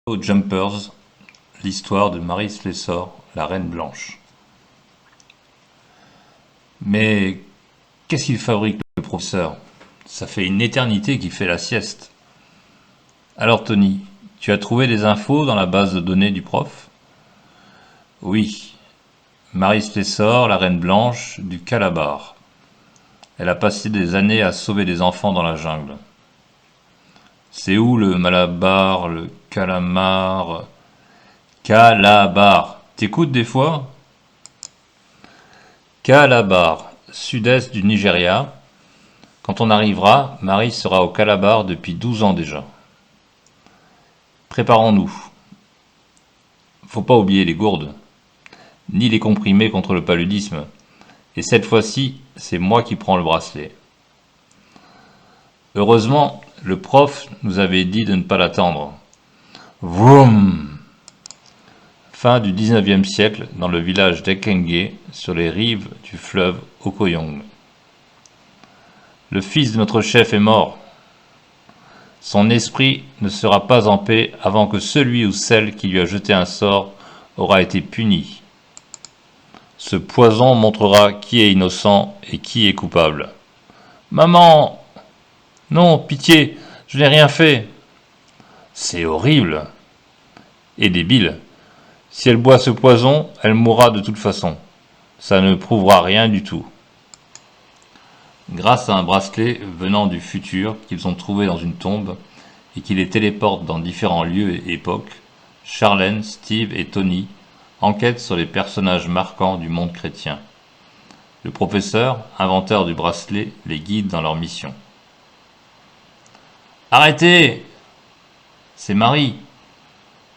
Aux Jumpers, l'histoire de Marie Slessor, la Reine Blanche. Mais qu'est-ce qu'il fabrique le professeur? Ça fait une éternité qu'il fait la sieste. Alors Tony, tu as trouvé des infos dans la base de données du prof? Oui, Marie Slessor, la Reine Blanche du Calabar. Elle a passé des années à sauver des enfants dans la jungle. C'est où le Malabar, le Calamar? Calabar. T'écoutes des fois? Calabar, sud-est du Nigeria. Quand on arrivera, Marie sera au Calabar depuis 12 ans déjà. Préparons-nous. Faut pas oublier les gourdes, ni les comprimés contre le paludisme. Et cette fois-ci, c'est moi qui prends le bracelet. Heureusement, le prof nous avait dit de ne pas l'attendre. Vroom! Fin du 19e siècle dans le village d'Ekenge, sur les rives du fleuve Okoyong. Le fils de notre chef est mort. Son esprit ne sera pas en paix avant que celui ou celle qui lui a jeté un sort aura été puni. Ce poison montrera qui est innocent et qui est coupable. Maman! Non, pitié, je n'ai rien fait. C'est horrible. Et débile. Si elle boit ce poison, elle mourra de toute façon. Ça ne prouvera rien du tout. Grâce à un bracelet venant du futur qu'ils ont trouvé dans une tombe et qui les téléporte dans différents lieux et époques, Charlène, Steve et Tony enquêtent sur les personnages marquants du monde chrétien. Le professeur, inventeur du bracelet, les guide dans leur mission. Arrêtez! C'est Marie.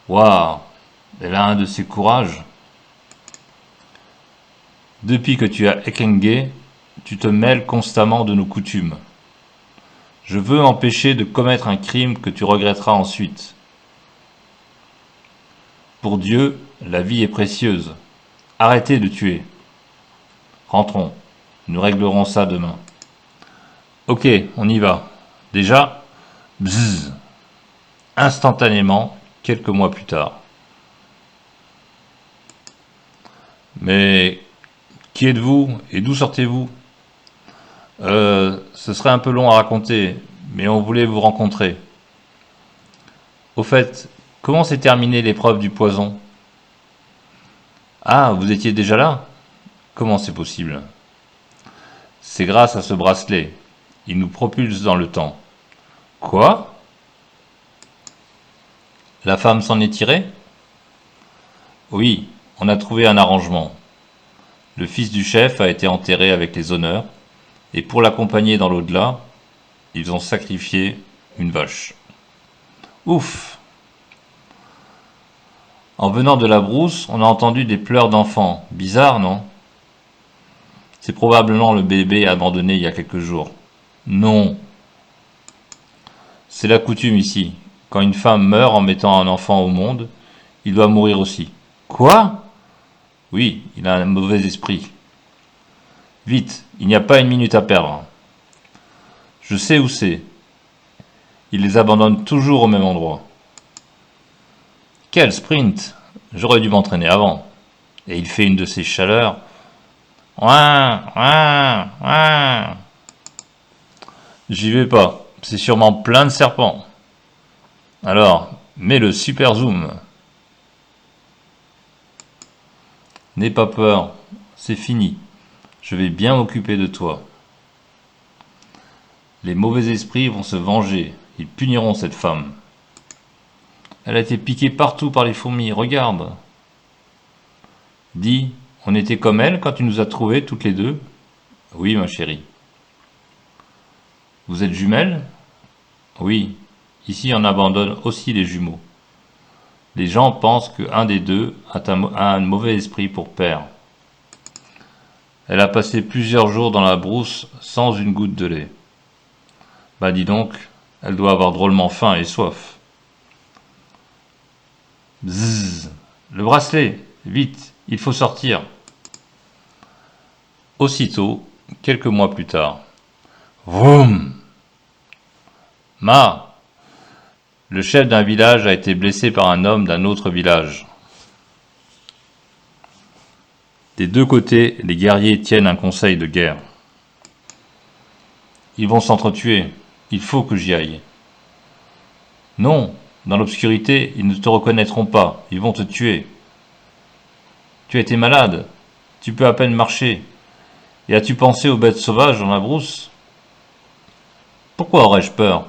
Waouh! Elle a un de ses courages. Depuis que tu as Ekenge, tu te mêles constamment de nos coutumes. Je veux m'empêcher de commettre un crime que tu regretteras ensuite. Pour Dieu, la vie est précieuse. Arrêtez de tuer. Rentrons. Nous réglerons ça demain. Ok, on y va. Déjà, bzzz. Instantanément, quelques mois plus tard. Mais qui êtes-vous et d'où sortez-vous? Ce serait un peu long à raconter, mais on voulait vous rencontrer. Au fait, comment s'est terminée l'épreuve du poison? Ah, vous étiez déjà là? Comment c'est possible? C'est grâce à ce bracelet. Il nous propulse dans le temps. Quoi? La femme s'en est tirée? Oui, on a trouvé un arrangement. Le fils du chef a été enterré avec les honneurs, et pour l'accompagner dans l'au-delà, ils ont sacrifié une vache. Ouf! En venant de la brousse, on a entendu des pleurs d'enfants. Bizarre, non? C'est probablement le bébé abandonné il y a quelques jours. Non. C'est la coutume ici. Quand une femme meurt en mettant un enfant au monde, il doit mourir aussi. Quoi? Oui, il a un mauvais esprit. Vite, il n'y a pas une minute à perdre. Je sais où c'est. Il les abandonne toujours au même endroit. Quel sprint! J'aurais dû m'entraîner avant. Et il fait une de ces chaleurs. Ouin, ouin, ouin. J'y vais pas. C'est sûrement plein de serpents. Alors, mets le super zoom. N'aie pas peur. C'est fini. Je vais bien m'occuper de toi. Les mauvais esprits vont se venger. Ils puniront cette femme. Elle a été piquée partout par les fourmis. Regarde. Dis, on était comme elle quand tu nous as trouvés toutes les deux? Oui, ma chérie. Vous êtes jumelles? Oui. Ici, on abandonne aussi les jumeaux. Les gens pensent qu'un des deux a un mauvais esprit pour père. Elle a passé plusieurs jours dans la brousse sans une goutte de lait. Bah dis donc, elle doit avoir drôlement faim et soif. Bzzz. Le bracelet, vite, il faut sortir. Aussitôt, quelques mois plus tard. Vroom. Ma, Le chef d'un village a été blessé par un homme d'un autre village. Des deux côtés, les guerriers tiennent un conseil de guerre. Ils vont s'entretuer. Il faut que j'y aille. Non, dans l'obscurité, ils ne te reconnaîtront pas. Ils vont te tuer. Tu as été malade. Tu peux à peine marcher. Et as-tu pensé aux bêtes sauvages dans la brousse? Pourquoi aurais-je peur?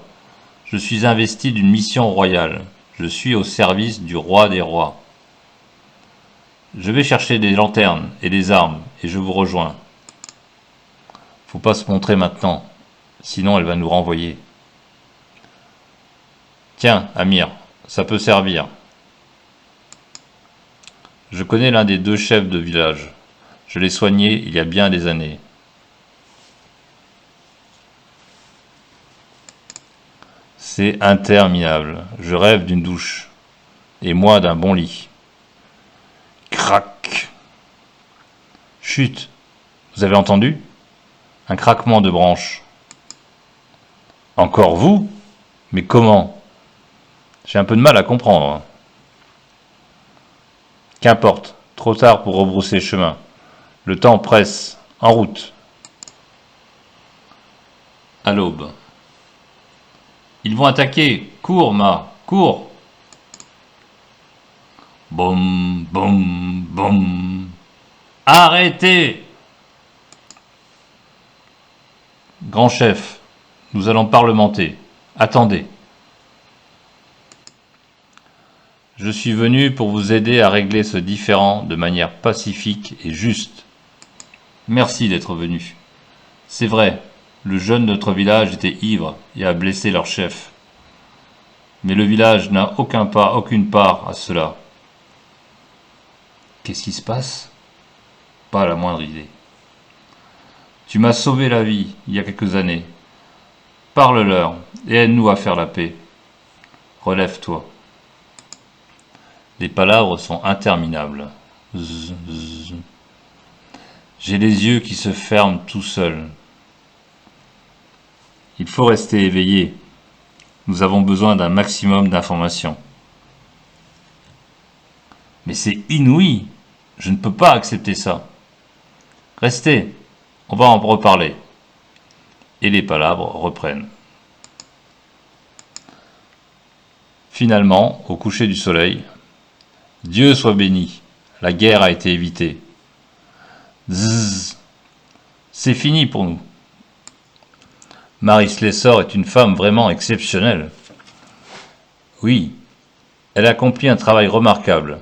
Je suis investi d'une mission royale. Je suis au service du roi des rois. Je vais chercher des lanternes et des armes, et je vous rejoins. Faut pas se montrer maintenant, sinon elle va nous renvoyer. Tiens, Amir, ça peut servir. Je connais l'un des deux chefs de village. Je l'ai soigné il y a bien des années. C'est interminable. Je rêve d'une douche. Et moi d'un bon lit. Crac. Chut. Vous avez entendu? Un craquement de branches. Encore vous? Mais comment? J'ai un peu de mal à comprendre. Qu'importe. Trop tard pour rebrousser chemin. Le temps presse. En route. À l'aube. Ils vont attaquer. Cours, Ma. Cours. Boum, boum, boum. Arrêtez! Grand chef, nous allons parlementer. Attendez. Je suis venu pour vous aider à régler ce différend de manière pacifique et juste. Merci d'être venu. C'est vrai, le jeune de notre village était ivre et a blessé leur chef. Mais le village n'a aucune part à cela. Qu'est-ce qui se passe? Pas la moindre idée. Tu m'as sauvé la vie il y a quelques années. Parle-leur et aide-nous à faire la paix. Relève-toi. Les palabres sont interminables. Zzz, zzz. J'ai les yeux qui se ferment tout seuls. Il faut rester éveillé. Nous avons besoin d'un maximum d'informations. Mais c'est inouï. Je ne peux pas accepter ça. Restez. On va en reparler. Et les palabres reprennent. Finalement, au coucher du soleil, Dieu soit béni, la guerre a été évitée. Zzz, c'est fini pour nous. Marie Slessor est une femme vraiment exceptionnelle. Oui, elle a accompli un travail remarquable.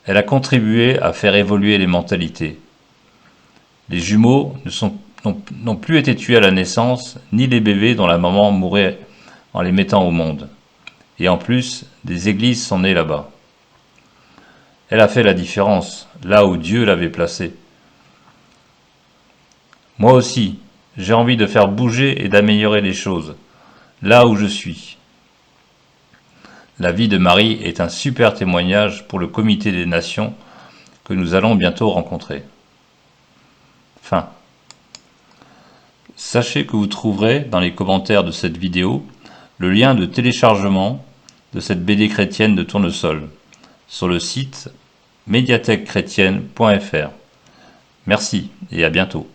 Elle a contribué à faire évoluer les mentalités. Les jumeaux n'ont plus été tués à la naissance, ni les bébés dont la maman mourait en les mettant au monde. Et en plus, des églises sont nées là-bas. Elle a fait la différence, là où Dieu l'avait placée. Moi aussi, j'ai envie de faire bouger et d'améliorer les choses, là où je suis. La vie de Marie est un super témoignage pour le Comité des Nations que nous allons bientôt rencontrer. Fin. Sachez que vous trouverez dans les commentaires de cette vidéo le lien de téléchargement de cette BD chrétienne de Tournesol sur le site médiathèquechrétienne.fr. Merci et à bientôt.